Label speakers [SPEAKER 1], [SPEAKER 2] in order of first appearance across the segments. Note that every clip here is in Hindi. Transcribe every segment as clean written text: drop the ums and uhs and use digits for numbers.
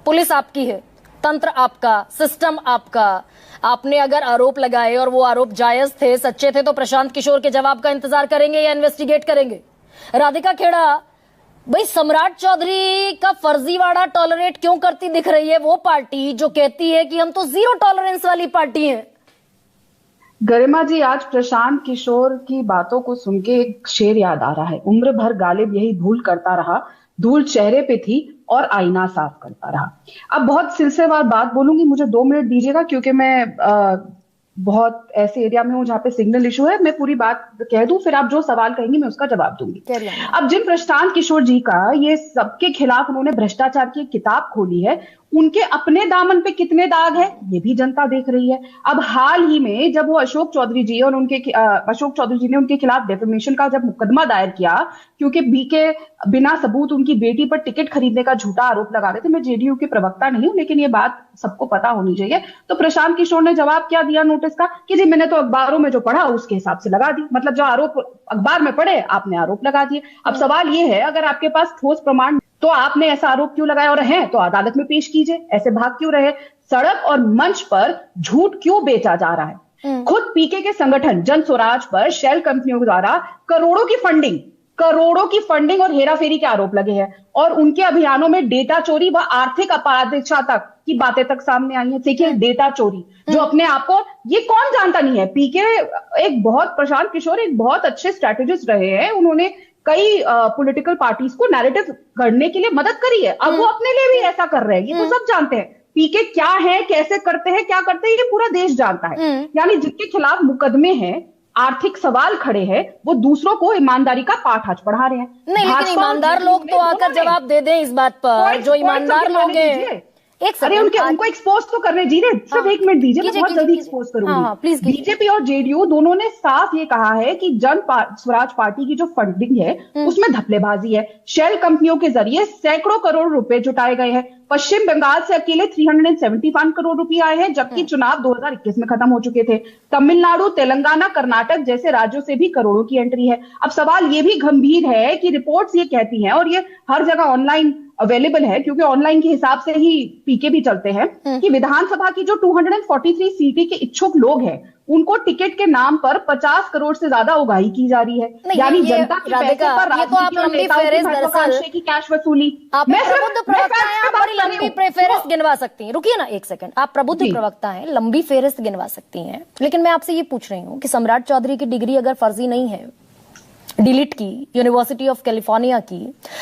[SPEAKER 1] पुलिस आपकी है, तंत्र आपका, सिस्टम आपका। आपने अगर आरोप लगाए और वो आरोप जायज थे, सच्चे थे, तो प्रशांत किशोर के जवाब का इंतजार करेंगे या इन्वेस्टिगेट करेंगे? राधिका खेड़ा, भाई सम्राट चौधरी का फर्जीवाड़ा टॉलरेट क्यों करती दिख रही है वो पार्टी जो कहती है कि हम तो जीरो टॉलरेंस वाली पार्टी हैं?
[SPEAKER 2] गरिमा जी, आज प्रशांत किशोर की बातों को सुन के एक शेर याद आ रहा है, उम्र भर गालिब यही भूल करता रहा, धूल चेहरे पे थी और आईना साफ करता रहा। अब बहुत सिलसिलेवार बात बोलूंगी, मुझे 2 मिनट दीजिएगा क्योंकि मैं बहुत ऐसे एरिया में हूं जहां पे सिग्नल इशू है। मैं पूरी बात कह दूं, फिर आप जो सवाल कहेंगी मैं उसका जवाब दूंगी। अब जिन प्रशांत किशोर जी का ये सबके खिलाफ उन्होंने भ्रष्टाचार की किताब खोली है, उनके अपने दामन पे कितने दाग है ये भी जनता देख रही है। अब हाल ही में जब वो अशोक चौधरी जी और अशोक चौधरी जी ने उनके खिलाफ डेफेमेशन का जब मुकदमा दायर किया, क्योंकि बीके बिना सबूत उनकी बेटी पर टिकट खरीदने का झूठा आरोप लगा रहे थे। मैं जेडीयू के प्रवक्ता नहीं हूं, लेकिन ये बात सबको पता होनी चाहिए। तो प्रशांत किशोर ने जवाब क्या दिया नोटिस का कि जी मैंने तो अखबारों में जो पढ़ा उसके हिसाब से लगा दी, मतलब जो आरोप अखबार में पढ़े आपने आरोप लगा दिए। अब सवाल ये है, अगर आपके पास ठोस प्रमाण तो आपने ऐसा आरोप क्यों लगाया, और है तो अदालत में पेश कीजिए, ऐसे भाग क्यों रहे? सड़क और मंच पर झूठ क्यों बेचा जा रहा है? खुद पीके के संगठन जन स्वराज पर शेल कंपनियों द्वारा करोड़ों की फंडिंग और हेराफेरी के आरोप लगे हैं, और उनके अभियानों में डेटा चोरी व आर्थिक अपराधिकता तक की बातें तक सामने आई है। देखिए, डेटा चोरी जो अपने आप को, ये कौन जानता नहीं है? पीके प्रशांत किशोर एक बहुत अच्छे स्ट्रैटेजिस्ट रहे हैं, उन्होंने कई पॉलिटिकल पार्टीज को नैरेटिव करने के लिए मदद करी है। अब वो अपने लिए भी ऐसा कर रहे हैं, ये तो सब जानते हैं। पीके क्या है, कैसे करते हैं, क्या करते हैं, ये पूरा देश जानता है। यानी जिनके खिलाफ मुकदमे हैं, आर्थिक सवाल खड़े हैं, वो दूसरों को ईमानदारी का पाठ आज पढ़ा रहे हैं।
[SPEAKER 1] नहीं, लेकिन ईमानदार लोग तो आकर जवाब दे दें इस बात पर, जो ईमानदार लोग हैं।
[SPEAKER 2] अरे उनको एक्सपोज तो करने दीजिए, सिर्फ 1 मिनट दीजिए, मैं बहुत जल्दी एक्सपोज करूंगी। बीजेपी और जेडीयू दोनों ने साफ ये कहा है कि जन स्वराज पार्टी की जो फंडिंग है उसमें धप्पेबाजी है। शेल कंपनियों के जरिए सैकड़ों करोड़ रुपए जुटाए गए हैं। पश्चिम बंगाल से अकेले 375 करोड़ रुपए आए हैं, जबकि चुनाव 2021 में खत्म हो चुके थे। तमिलनाडु, तेलंगाना, कर्नाटक जैसे राज्यों से भी करोड़ों की एंट्री है। अब सवाल ये भी गंभीर है कि रिपोर्ट्स ये कहती हैं, और ये हर जगह ऑनलाइन अवेलेबल है क्योंकि ऑनलाइन के हिसाब से ही पीके भी चलते हैं, कि विधानसभा की जो 243 सीटें के इच्छुक लोग हैं उनको टिकट के नाम पर 50 करोड़ से ज्यादा उगाही की जा रही है। यानी जनता के पैसे पर
[SPEAKER 1] ये तो आप लंबी फेहरिस्त
[SPEAKER 2] की कैश वसूली।
[SPEAKER 1] आप प्रबुद्ध प्रवक्ता हैं, आप बड़ी लंबी फेहरिस्त गिनवा सकती हैं। रुकिए ना 1 सेकंड, आप प्रबुद्ध प्रवक्ता हैं, लंबी फेहरिस्त गिनवा सकती हैं, लेकिन मैं आपसे ये पूछ रही हूँ कि सम्राट चौधरी की डिग्री अगर फर्जी नहीं है, डिलीट की, यूनिवर्सिटी ऑफ कैलिफोर्निया की,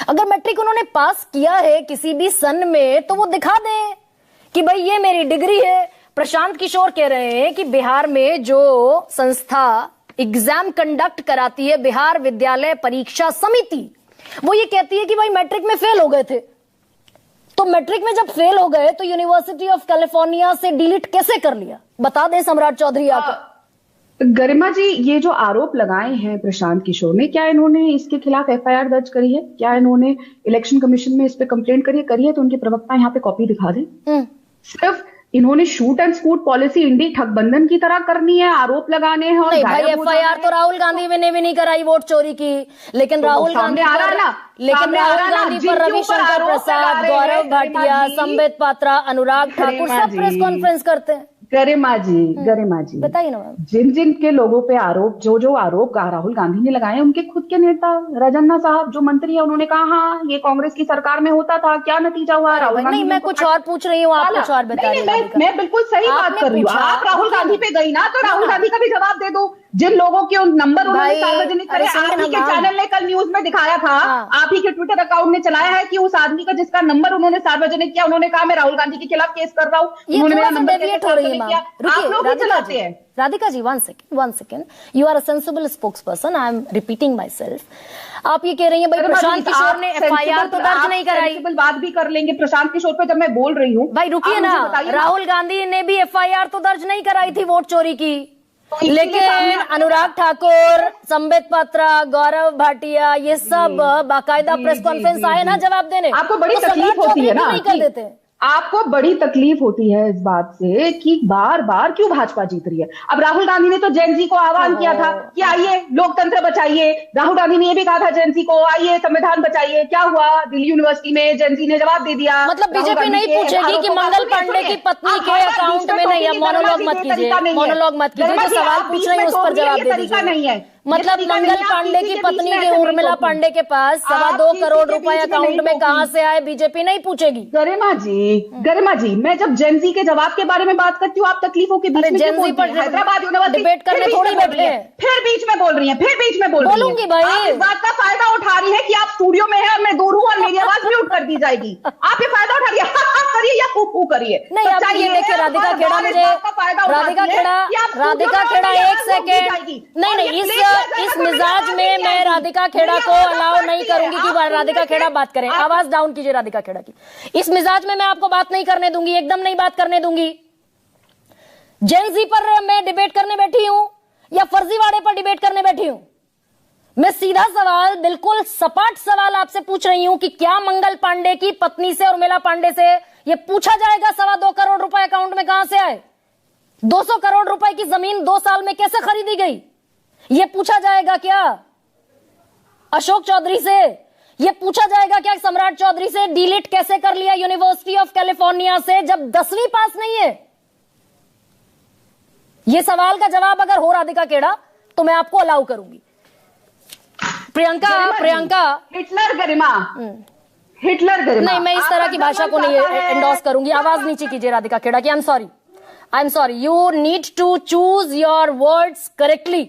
[SPEAKER 1] अगर मैट्रिक उन्होंने पास किया है किसी भी सन में, तो वो दिखा दें कि भाई ये मेरी डिग्री है। प्रशांत किशोर कह रहे हैं कि बिहार में जो संस्था एग्जाम कंडक्ट कराती है, बिहार विद्यालय परीक्षा समिति, वो ये कहती है कि भाई मैट्रिक में फेल हो गए थे। तो मैट्रिक में जब फेल हो गए तो यूनिवर्सिटी ऑफ कैलिफोर्निया से डिलीट कैसे कर लिया? बता दें सम्राट चौधरी आकर।
[SPEAKER 2] गरिमा जी, ये जो आरोप लगाए हैं प्रशांत किशोर ने, क्या इन्होंने इसके खिलाफ एफआईआर दर्ज करी है? क्या इन्होंने इलेक्शन कमीशन में इस पे कंप्लेंट करी है? तो उनके प्रवक्ता यहाँ पे कॉपी दिखा दें। सिर्फ इन्होंने शूट एंड स्कूट पॉलिसी इंडी ठगबंधन की तरह करनी है, आरोप लगाने हैं। और
[SPEAKER 1] नहीं भाई, एफआईआर तो राहुल गांधी ने भी नहीं कराई वोट चोरी की, लेकिन तो राहुल गांधी पर रविशंकर प्रसाद, गौरव भाटिया, संबित पात्रा, अनुराग ठाकुर सब प्रेस कॉन्फ्रेंस करते हैं।
[SPEAKER 2] गरिमा जी
[SPEAKER 1] बताइए ना।
[SPEAKER 2] जिन के लोगों पे आरोप, जो आरोप राहुल गांधी ने लगाए, उनके खुद के नेता राजन्ना साहब जो मंत्री है, उन्होंने कहा हाँ ये कांग्रेस की सरकार में होता था, क्या नतीजा हुआ? राहुल गांधी,
[SPEAKER 1] नहीं मैं कुछ और पूछ रही हूँ, आप कुछ और बता रही हैं।
[SPEAKER 2] मैं बिल्कुल सही बात कर रही हूँ। आप राहुल गांधी पे गई ना, तो राहुल गांधी का भी जवाब दे दो। जिन लोगों के नंबर उन्होंने सार्वजनिक करे, आप ही के चैनल ने कल न्यूज में दिखाया था, आप ही के ट्विटर अकाउंट ने चलाया है कि उस आदमी का जिसका नंबर उन्होंने सार्वजनिक किया, उन्होंने कहा मैं राहुल गांधी के खिलाफ केस कर रहा हूँ, उन्होंने मेरा नंबर
[SPEAKER 1] डेविएट हो रही है। आप लोग भी चलाते हैं। Radhika ji, one second, you are a sensible spokesperson, I am repeating myself। आप ये कह रही हैं भाई प्रशांत किशोर ने एफआईआर तो दर्ज नहीं कराई।
[SPEAKER 2] बात भी कर लेंगे प्रशांत किशोर पे जब मैं बोल रही हूँ।
[SPEAKER 1] भाई रुकिए ना, राहुल गांधी ने भी एफआईआर तो दर्ज नहीं कराई थी वोट चोरी की, लेकिन अनुराग ठाकुर, संबित पात्रा, गौरव भाटिया, ये सब बाकायदा प्रेस कॉन्फ्रेंस आए ना जवाब देने।
[SPEAKER 2] आपको बड़ी तकलीफ होती है ना,
[SPEAKER 1] नहीं कर देते।
[SPEAKER 2] आपको बड़ी तकलीफ होती है इस बात से कि बार बार क्यों भाजपा जीत रही है। अब राहुल गांधी ने तो जेन जी को आह्वान किया था कि आइए लोकतंत्र बचाइए। राहुल गांधी ने ये भी कहा था जेन जी को, आइए संविधान बचाइए। क्या हुआ? दिल्ली यूनिवर्सिटी में जेन जी ने जवाब दे दिया।
[SPEAKER 1] मतलब बीजेपी नहीं पूछेगी कि मंगल पांडे की पत्नी के अकाउंट में नहीं है। मोनोलॉग मत कीजिए, मोनोलॉग मत कीजिए, जो सवाल पूछ रहे हैं उस पर जवाब दे दीजिए।
[SPEAKER 2] नहीं है
[SPEAKER 1] मतलब मंगल पांडे की पत्नी के उर्मिला पांडे के पास 2.25 करोड़ रुपए अकाउंट में कहां से आए, बीजेपी नहीं पूछेगी।
[SPEAKER 2] गरिमा जी, मैं जब जेनजी के जवाब के बारे में बात करती हूँ आप तकलीफों के बीच में
[SPEAKER 1] जेनजी पर
[SPEAKER 2] हैदराबाद यूनिवर्सिटी
[SPEAKER 1] डिबेट करने थोड़ी बैठे हैं।
[SPEAKER 2] फिर बीच में बोल रही हैं, फिर बीच में
[SPEAKER 1] बोलूंगी भाई।
[SPEAKER 2] आप इस बात का फायदा उठा रही है कि आप स्टूडियो में है और मैं दूर हूँ और मेरी आवाज म्यूट कर दी जाएगी। आप ये फायदा उठा रही है, करिए या फू करिए।
[SPEAKER 1] नहीं, आप ये देखिए राधिका खेड़ा, मुझे राधिका खेड़ा 1 सेकेंड नहीं, इस मिजाज में मैं राधिका खेड़ा को अलाउ नहीं करूंगी कि राधिका खेड़ा बात करें। आवाज डाउन कीजिए राधिका खेड़ा की। इस मिजाज में मैं आपको बात नहीं करने दूंगी, एकदम नहीं बात करने दूंगी। जेनजी पर मैं डिबेट करने बैठी हूं या फर्जीवाड़े पर डिबेट करने बैठी हूं? मैं सीधा सवाल, बिल्कुल सपाट सवाल आपसे पूछ रही हूं कि क्या मंगल पांडे की पत्नी से उर्मिला पांडे से यह पूछा जाएगा 2.25 करोड़ रुपए अकाउंट में कहां से आए? 200 करोड़ रुपए की जमीन 2 साल में कैसे खरीदी गई? यह पूछा जाएगा क्या अशोक चौधरी से? यह पूछा जाएगा क्या सम्राट चौधरी से डिलीट कैसे कर लिया यूनिवर्सिटी ऑफ कैलिफोर्निया से जब 10वीं पास नहीं है? यह सवाल का जवाब अगर हो राधिका खेड़ा तो मैं आपको अलाउ करूंगी। प्रियंका
[SPEAKER 2] हिटलर गरिमा
[SPEAKER 1] नहीं, मैं इस तरह की भाषा को नहीं एंडोर्स करूंगी। आवाज नीचे कीजिए राधिका खेड़ा की। I am sorry, you need to choose your words correctly.